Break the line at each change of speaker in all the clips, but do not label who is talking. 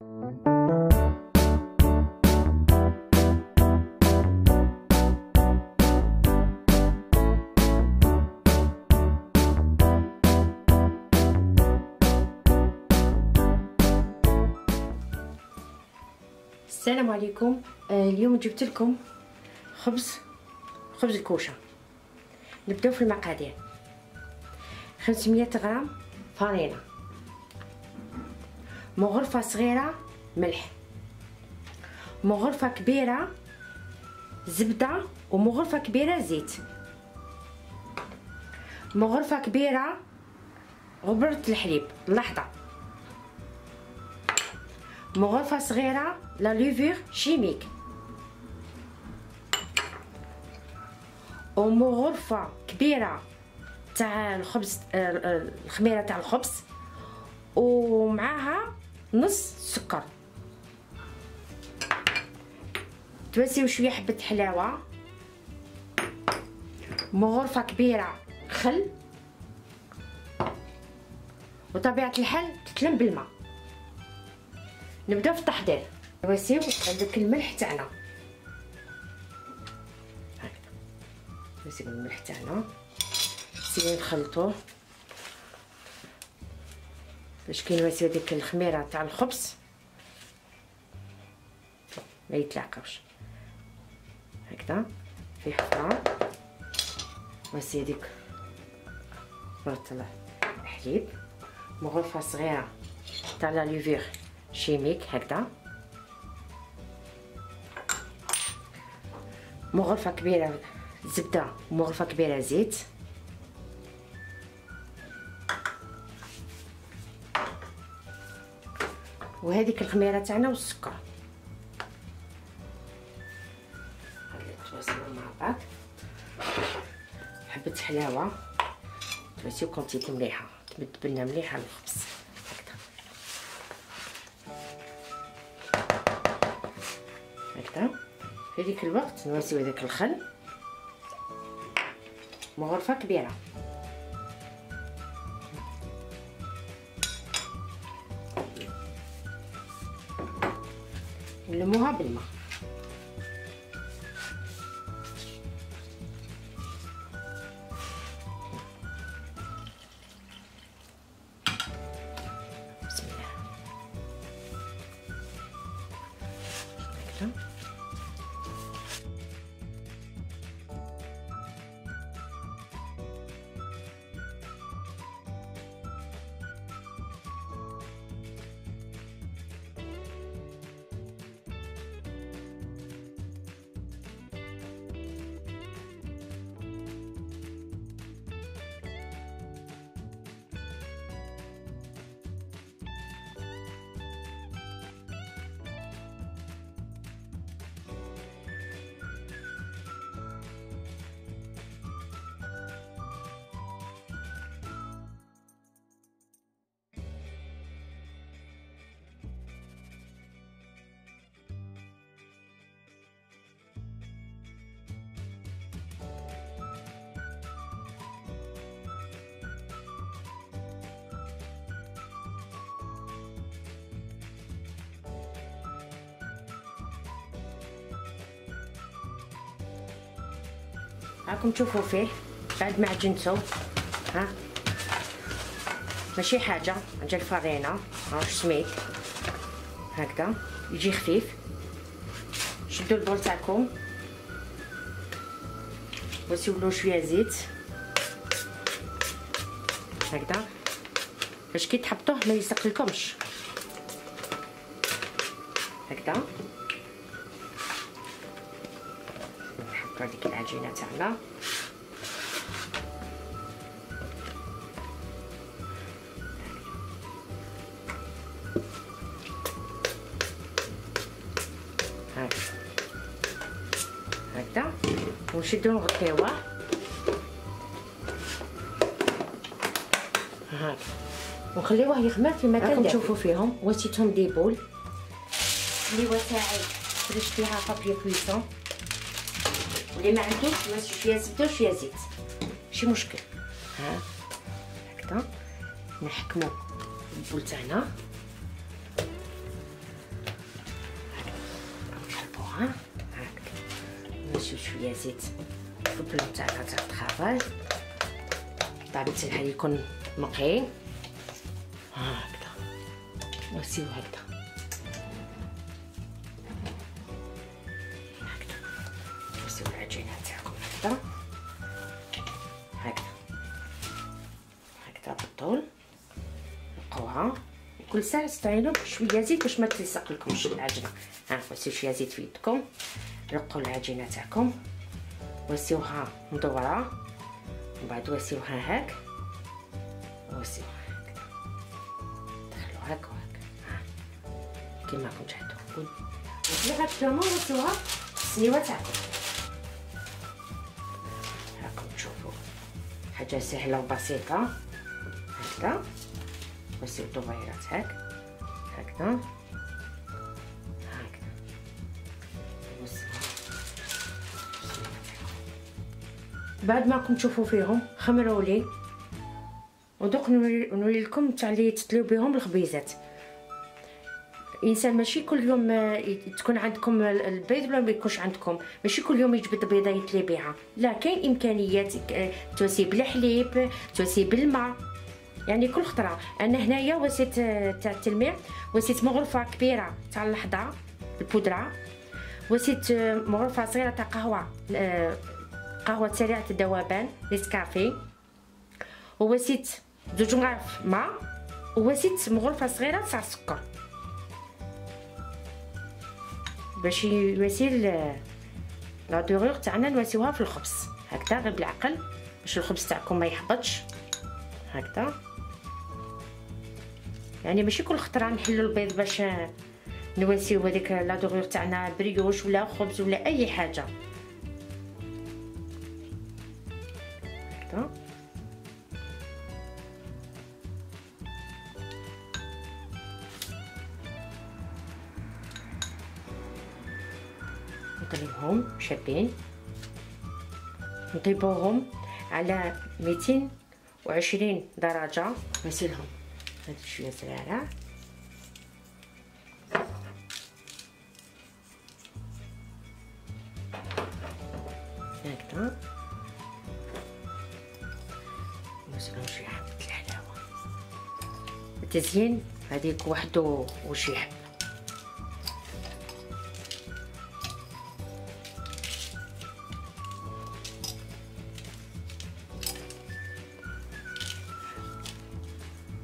السلام عليكم. اليوم جبت لكم خبز الكوشه. نبداو في المقادير. 500 غرام فرينه، مغرفه صغيره ملح، مغرفه كبيره زبده، ومغرفه كبيره زيت، مغرفه كبيره غبره الحليب اللحظه، مغرفه صغيره لا ليفور شيميك، ومغرفه كبيره تاع الخبز، الخميره تاع الخبز، ومعاها نص سكر. تواسيو شويه حبه حلاوه، مغرفه كبيره خل، وطبيعه الحال تتلم بالماء. نبداو في التحضير. نواسيو هذاك الملح تاعنا، هكذا نواسيو الملح تاعنا، نسيو نخلطوه باش كي نواسيو ديك الخميره تاع الخبز ما يتلاقاوش. هكذا في حفره نواسيو ديك غرفه الحليب، مغرفه صغيره تاع لا ليفور شيميك هكذا، مغرفه كبيره زبده ومغرفه كبيره زيت، وهذيك الخميره تاعنا والسكر. هكذا تواسيو مع بعض، حبه حلاوه، تواسيو كونتيتي مليحه، تمدبلنا مليحه الخبز هكذا. في ذيك الوقت نواسيو هذاك الخل، مغرفه كبيره، نلموها بالماء. بسم الله هكذا. راكم تشوفوا فيه بعد ما عجنتو، ها ماشي حاجه عجن الفرينه، ها واش سميت هكذا يجي خفيف. شدوا البول تاعكم وسيولو شويه زيت هكذا باش كي تحطوه ما يسقلكمش هكذا. نحطو هذيك العجينه تاعنا، هكذا ونشدو نغطيوه هكا ونخليوه يخمر في مكان. راكم تشوفوا فيهم وسيتهم دي بول اللي تاعي فرشت فيها بابي كويسون، واللي ما عندوش يوسي شويه زبده وشويه زيت ماشي مشكل. ها هكذا نحكمو البول تاعنا شويه زيت في البلان تاعنا تاع الخبز. بطبيعة الحال يكون نقي هكذا. نسيو هكذا نسيو العجينه تاعكم هكذا هكذا بالطول. نقوها كل ساعه استعينوا بشويه زيت باش ما تلصق لكمش العجينه. وسيو شويه زيت في يدكم، رقوا العجينه تاعكم وسيوها مدوره، ومن بعد وسيوها هاك وسيوها هكذا، دخلوا هاك وهاك كيما راكم تشاهدوا. وفي هاد الكرامه وسيوها السنيوه تاعكم. راكم تشوفوا حاجه سهله وبسيطه هكذا. وسيو الدبيرات هكذا بعد ما راكم تشوفوا فيهم خمروا لي. ودوك نوري لكم تاع اللي تطليو بهم الخبيزات. الانسان ماشي كل يوم تكون عندكم البيض ولا ما يكونش عندكم، ماشي كل يوم يجبد بيضه يتلي بها، لا كاين امكانيات توسي بالحليب توسي بالماء، يعني كل خطره. انا هنايا وسيت تاع التلميع، وسيت مغرفه كبيره تاع اللحظه البودره، وسيت مغرفه صغيره تاع قهوه سريعه الذوبان نسكافيه، ووسيت 2 مغارف ماء، ووسيت مغرفه صغيره تاع السكر باش يواسي لا دوغور تاعنا. نواسيوها في الخبز هكذا غير بالعقل باش الخبز تاعكم ما يحبطش هكذا. يعني ماشي كل خطره نحلوا البيض باش نواسيو هذيك لا دوغور تاعنا بريوش ولا خبز ولا اي حاجه هكذا. نطيبهم شابين، نطيبوهم على 220 درجه. نسيلهم هاد شويه زرارة هكذا، نسيلهم شي حبة الحلاوة. التزيين هذيك وحدو وشي حبة.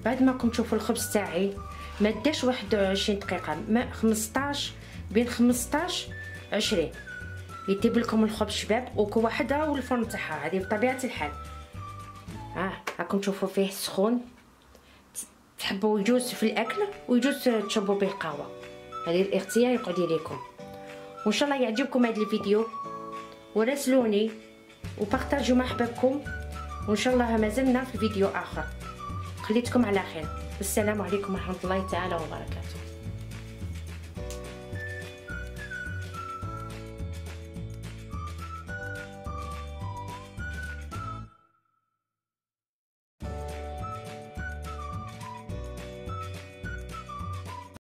بعد ما راكم تشوفوا الخبز تاعي ما داش 21 دقيقه، ما 15 بين 15 20 يطيب لكم الخبز شباب. وكل واحده والفرن تاعها هذه بطبيعه الحال. راكم تشوفوا فيه سخون، تحبوا يجوز في الاكل ويجوز تشربوا به قهوه، هذه الاختيار يقعد لكم. وان شاء الله يعجبكم هذا الفيديو، وراسلوني وبارطاجوا مع احبابكم، وان شاء الله مازلنا في فيديو اخر. خليتكم على خير، والسلام عليكم ورحمه الله تعالى وبركاته.